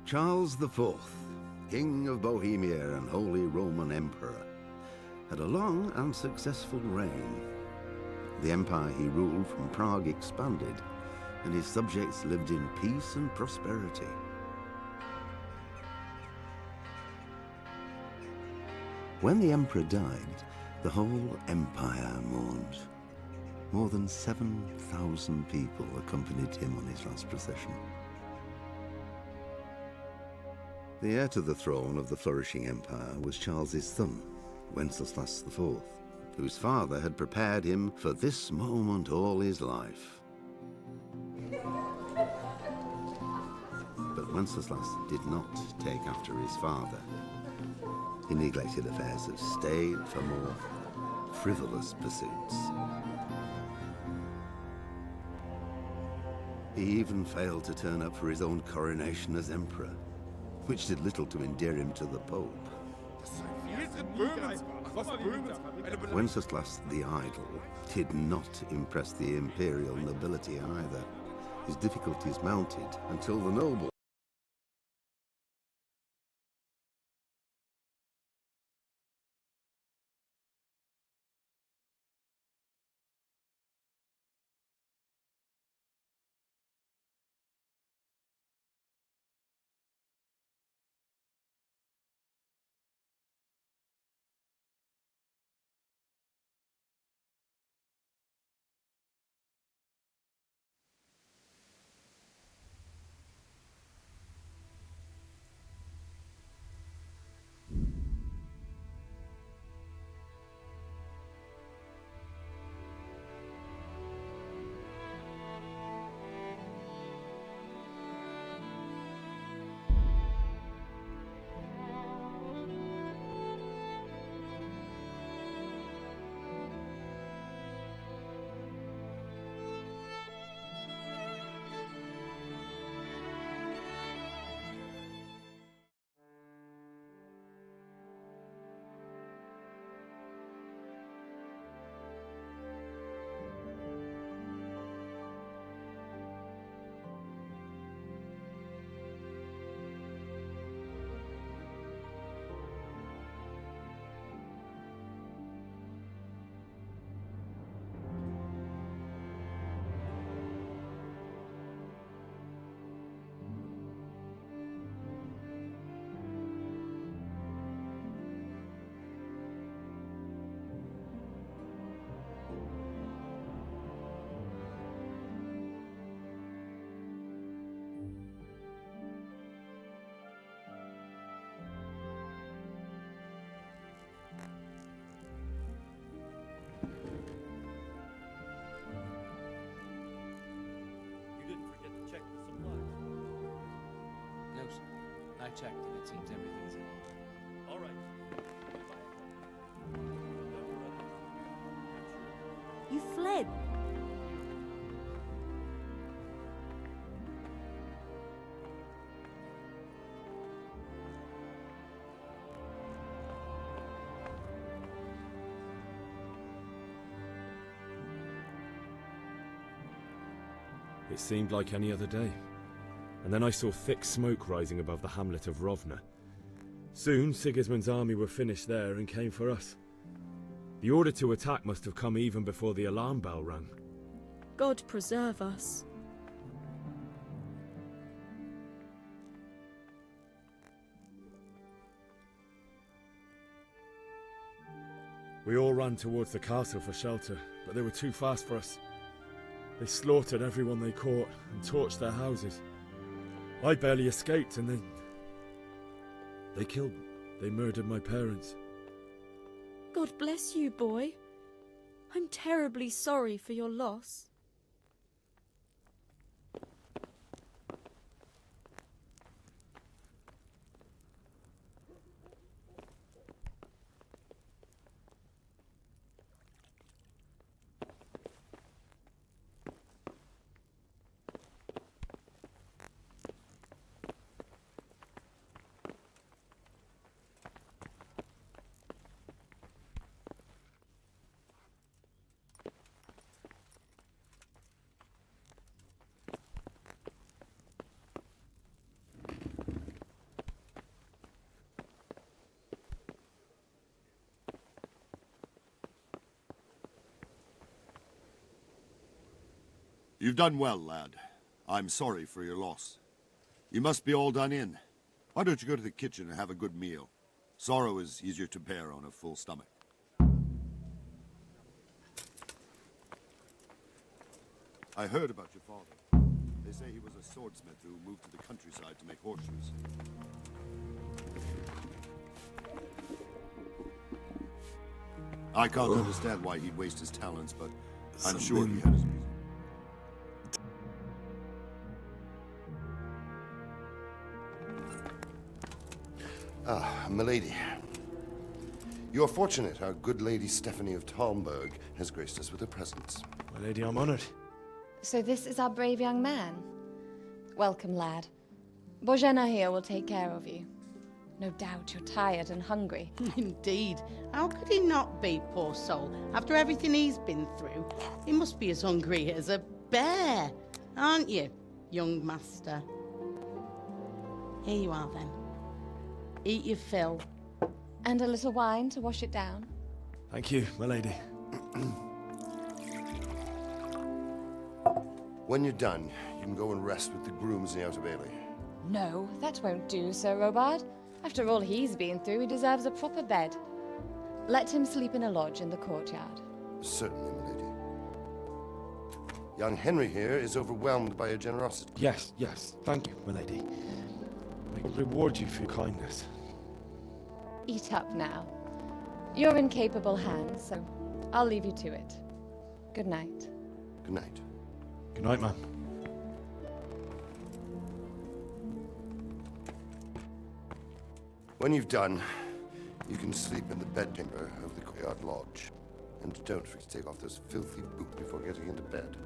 Charles IV, King of Bohemia and Holy Roman Emperor, had a long and successful reign. The empire he ruled from Prague expanded, and his subjects lived in peace and prosperity. When the emperor died, the whole empire mourned. More than 7,000 people accompanied him on his last procession. The heir to the throne of the flourishing empire was Charles's son, Wenceslas IV, whose father had prepared him for this moment all his life. But Wenceslas did not take after his father. He neglected affairs of state for more frivolous pursuits. He even failed to turn up for his own coronation as emperor, which did little to endear him to the Pope. Wenceslas the Idle did not impress the imperial nobility either. His difficulties mounted until the nobles I checked and it seems everything's in. All right. You fled. It seemed like any other day. And then I saw thick smoke rising above the hamlet of Rovna. Soon, Sigismund's army were finished there and came for us. The order to attack must have come even before the alarm bell rang. God preserve us. We all ran towards the castle for shelter, but they were too fast for us. They slaughtered everyone they caught and torched their houses. I barely escaped, and then they murdered my parents. God bless you, boy. I'm terribly sorry for your loss. You've done well, lad. I'm sorry for your loss. You must be all done in. Why don't you go to the kitchen and have a good meal? Sorrow is easier to bear on a full stomach. I heard about your father. They say he was a swordsmith who moved to the countryside to make horseshoes. I can't understand why he'd waste his talents, but I'm sure he had his reasons. Ah, milady. You are fortunate our good lady Stephanie of Talmberg has graced us with her presence. My lady, I'm honored. So this is our brave young man. Welcome, lad. Bojena here will take care of you. No doubt you're tired and hungry. Indeed. How could he not be, poor soul? After everything he's been through, he must be as hungry as a bear, aren't you, young master? Here you are, then. Eat your fill. And a little wine to wash it down. Thank you, my lady. When you're done, you can go and rest with the grooms in the Outer Bailey. No, that won't do, Sir Robard. After all he's been through, he deserves a proper bed. Let him sleep in a lodge in the courtyard. Certainly, milady. Young Henry here is overwhelmed by your generosity. Yes, thank you, my lady. I will reward you for your kindness. Eat up now. You're in capable hands, so I'll leave you to it. Good night. Good night. Good night, ma'am. When you've done, you can sleep in the bedchamber of the courtyard lodge. And don't forget to take off those filthy boots before getting into bed.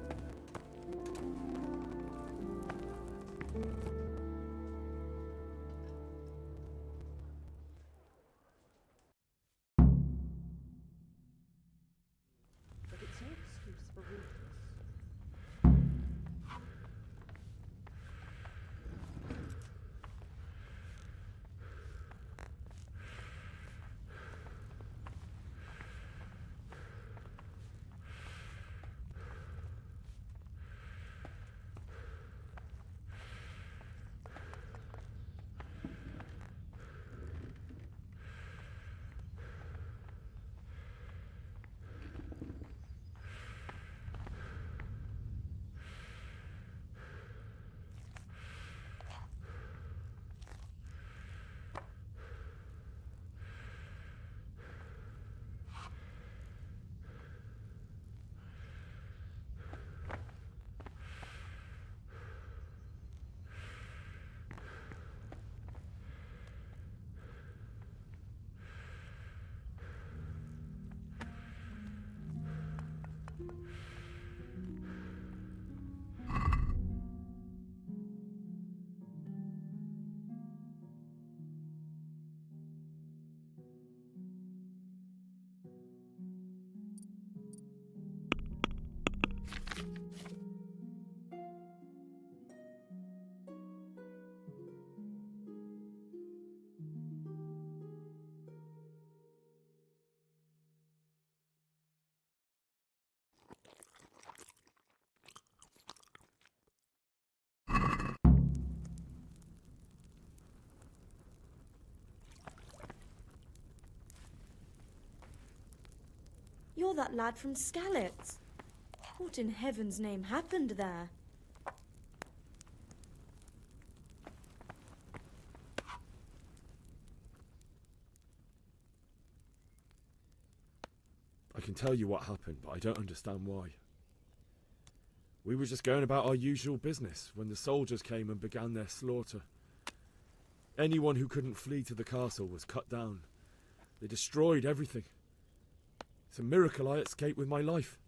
You're that lad from Skalitz. What in heaven's name happened there? I can tell you what happened, but I don't understand why. We were just going about our usual business when the soldiers came and began their slaughter. Anyone who couldn't flee to the castle was cut down. They destroyed everything. It's a miracle I escaped with my life.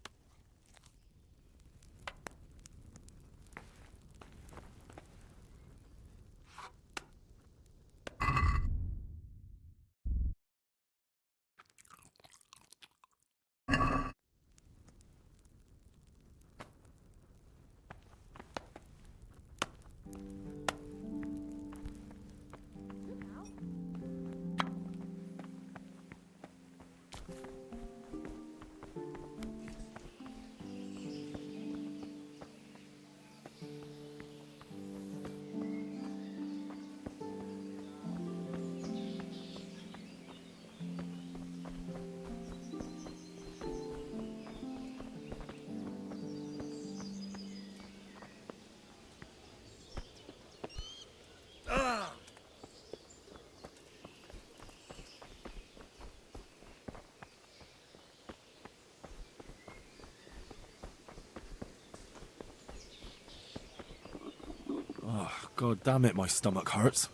God damn it, my stomach hurts.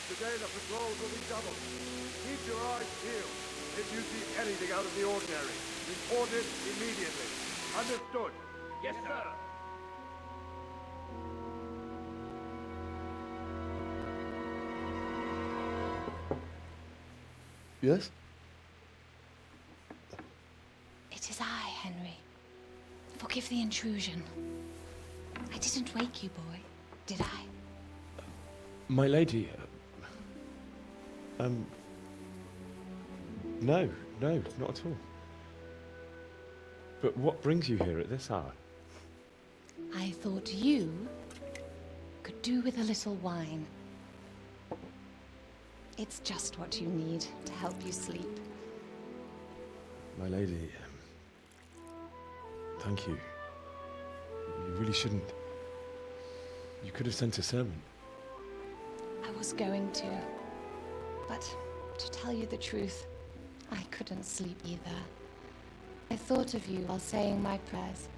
Today the patrols will be doubled. Keep your eyes peeled. If you see anything out of the ordinary, report it immediately. Understood? Yes, sir. Yes? It is I, Henry. Forgive the intrusion. I didn't wake you, boy, did I? My lady, no, not at all. But what brings you here at this hour? I thought you could do with a little wine. It's just what you need to help you sleep. My lady, thank you. You really shouldn't. You could have sent a servant. I was going to, but to tell you the truth, I couldn't sleep either. I thought of you while saying my prayers.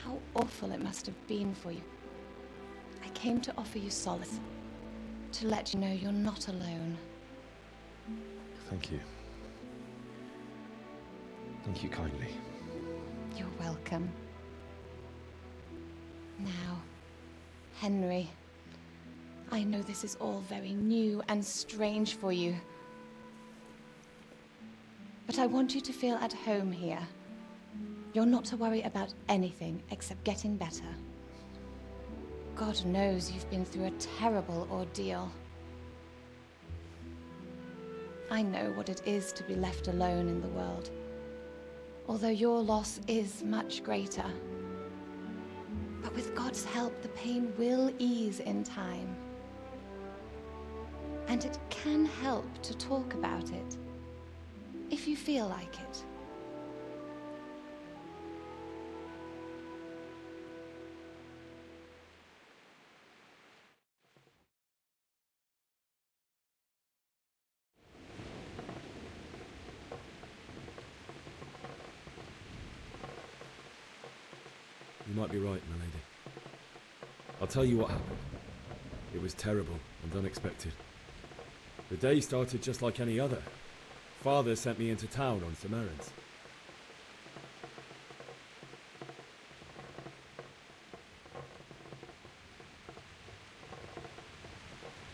How awful it must have been for you. I came to offer you solace, to let you know you're not alone. Thank you. Thank you kindly. You're welcome. Now, Henry, I know this is all very new and strange for you, but I want you to feel at home here. You're not to worry about anything except getting better. God knows you've been through a terrible ordeal. I know what it is to be left alone in the world, although your loss is much greater. But with God's help, the pain will ease in time. And it can help to talk about it, if you feel like it. You might be right, my lady. I'll tell you what happened. It was terrible and unexpected. The day started just like any other. Father sent me into town on some errands.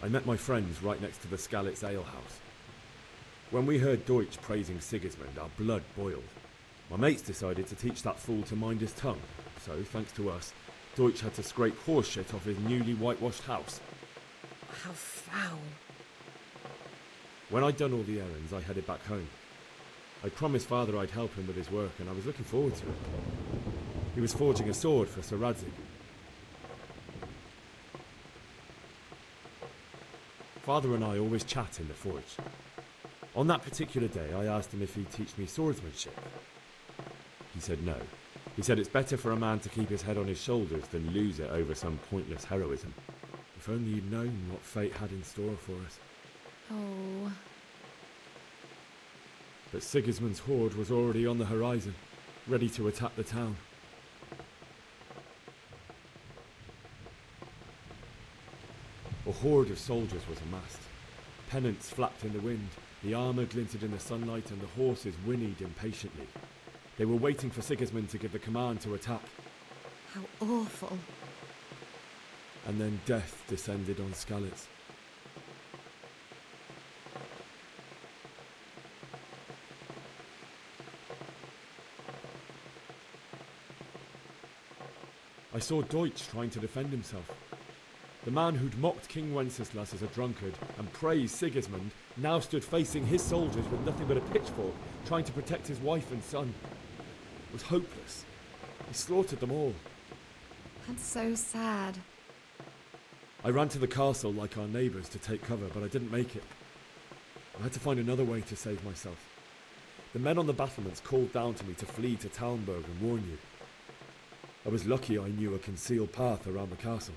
I met my friends right next to the Skalitz Ale House. When we heard Deutsch praising Sigismund, our blood boiled. My mates decided to teach that fool to mind his tongue, so, thanks to us, Deutsch had to scrape horse shit off his newly whitewashed house. How foul. When I'd done all the errands, I headed back home. I promised Father I'd help him with his work, and I was looking forward to it. He was forging a sword for Sir Radzig. Father and I always chat in the forge. On that particular day, I asked him if he'd teach me swordsmanship. He said no, He said it's better for a man to keep his head on his shoulders than lose it over some pointless heroism. If only you'd known what fate had in store for us. Oh. But Sigismund's horde was already on the horizon, ready to attack the town. A horde of soldiers was amassed. Pennants flapped in the wind, the armour glinted in the sunlight, and the horses whinnied impatiently. They were waiting for Sigismund to give the command to attack. How awful. And then death descended on Skalitz. I saw Deutsch trying to defend himself. The man who'd mocked King Wenceslas as a drunkard and praised Sigismund now stood facing his soldiers with nothing but a pitchfork, trying to protect his wife and son. It was hopeless. He slaughtered them all. That's so sad. I ran to the castle like our neighbours to take cover, but I didn't make it. I had to find another way to save myself. The men on the battlements called down to me to flee to Talmberg and warn you. I was lucky I knew a concealed path around the castle.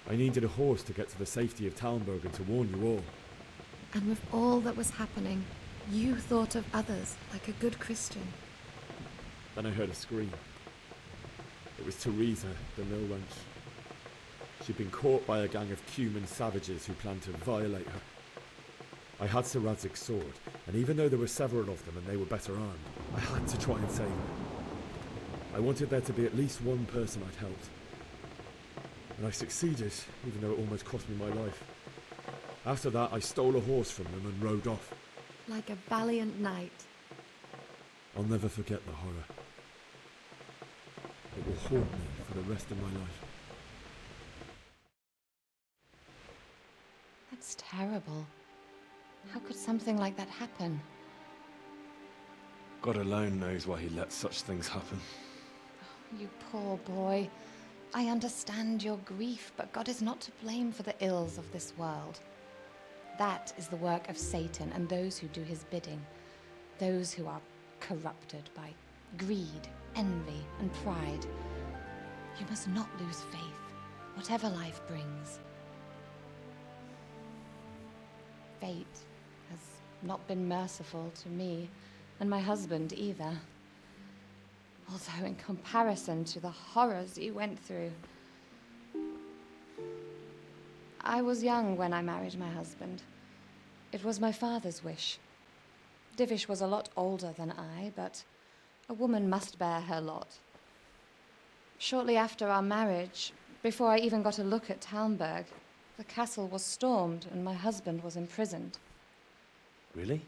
I needed a horse to get to the safety of Talmberg and to warn you all. And with all that was happening, you thought of others like a good Christian. Then I heard a scream. It was Teresa, the mill wench. She'd been caught by a gang of Cuman savages who planned to violate her. I had Sir Radzig's sword, and even though there were several of them and they were better armed, I had to try and save her. I wanted there to be at least one person I'd helped. And I succeeded, even though it almost cost me my life. After that, I stole a horse from them and rode off. Like a valiant knight. I'll never forget the horror. It will haunt me for the rest of my life. That's terrible. How could something like that happen? God alone knows why he lets such things happen. Oh, you poor boy. I understand your grief, but God is not to blame for the ills of this world. That is the work of Satan and those who do his bidding. Those who are corrupted by greed, envy, and pride. You must not lose faith, whatever life brings. Fate has not been merciful to me, and my husband either. Although in comparison to the horrors you went through. I was young when I married my husband. It was my father's wish. Divish was a lot older than I, but a woman must bear her lot. Shortly after our marriage, before I even got a look at Talmberg, the castle was stormed and my husband was imprisoned. Really?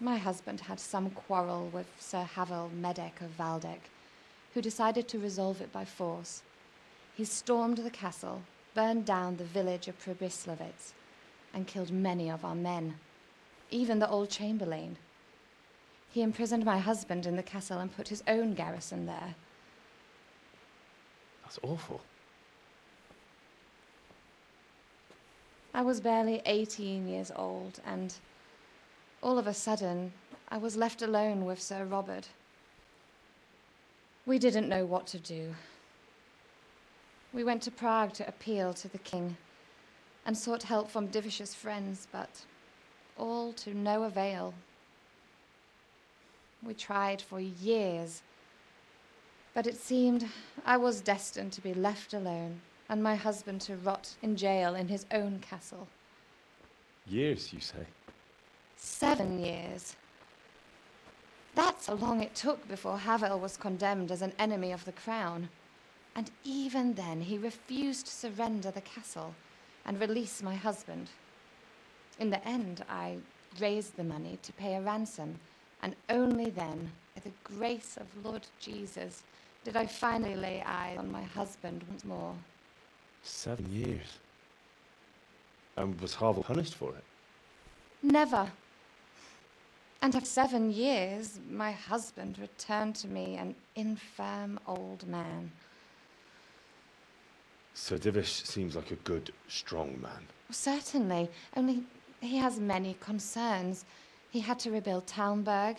My husband had some quarrel with Sir Havel Medek of Valdek, who decided to resolve it by force. He stormed the castle, burned down the village of Pribyslavitz, and killed many of our men, even the old chamberlain. He imprisoned my husband in the castle and put his own garrison there. That's awful. I was barely 18 years old, and all of a sudden, I was left alone with Sir Robert. We didn't know what to do. We went to Prague to appeal to the king and sought help from Divish's friends, but all to no avail. We tried for years, but it seemed I was destined to be left alone and my husband to rot in jail in his own castle. Years, you say? 7 years. That's how long it took before Havel was condemned as an enemy of the crown. And even then, he refused to surrender the castle and release my husband. In the end, I raised the money to pay a ransom, and only then, by the grace of Lord Jesus, did I finally lay eyes on my husband once more. 7 years? And was Havel punished for it? Never. And after 7 years, my husband returned to me an infirm old man. Sir Divish seems like a good, strong man. Certainly, only he has many concerns. He had to rebuild Talmberg.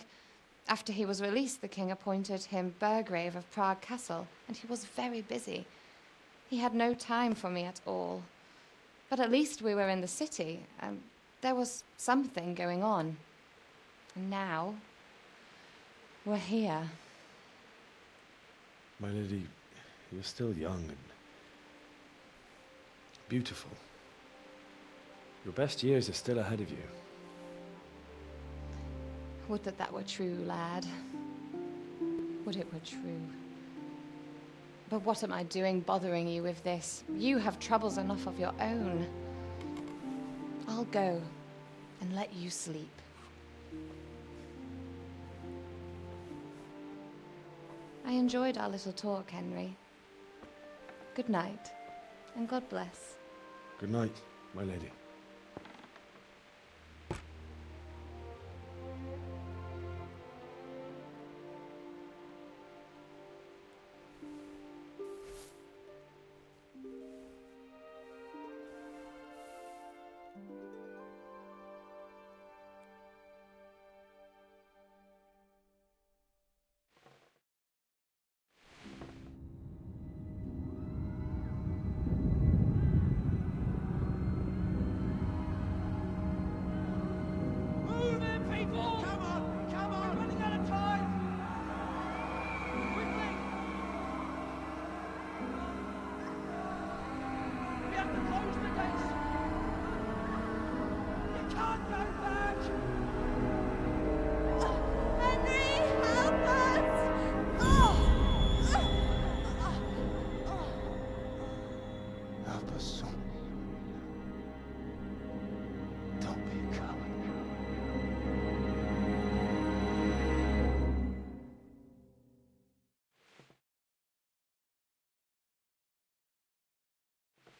After he was released, the king appointed him Burgrave of Prague Castle, and he was very busy. He had no time for me at all. But at least we were in the city, and there was something going on. And now, we're here. My lady, you're still young and beautiful. Your best years are still ahead of you. Would that that were true, lad. Would it were true. But what am I doing bothering you with this? You have troubles enough of your own. I'll go and let you sleep. I enjoyed our little talk, Henry. Good night, and God bless. Good night, my lady.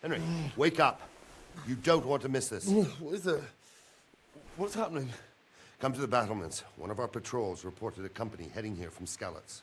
Henry, wake up. You don't want to miss this. What is it? What's happening? Come to the battlements. One of our patrols reported a company heading here from Skalitz.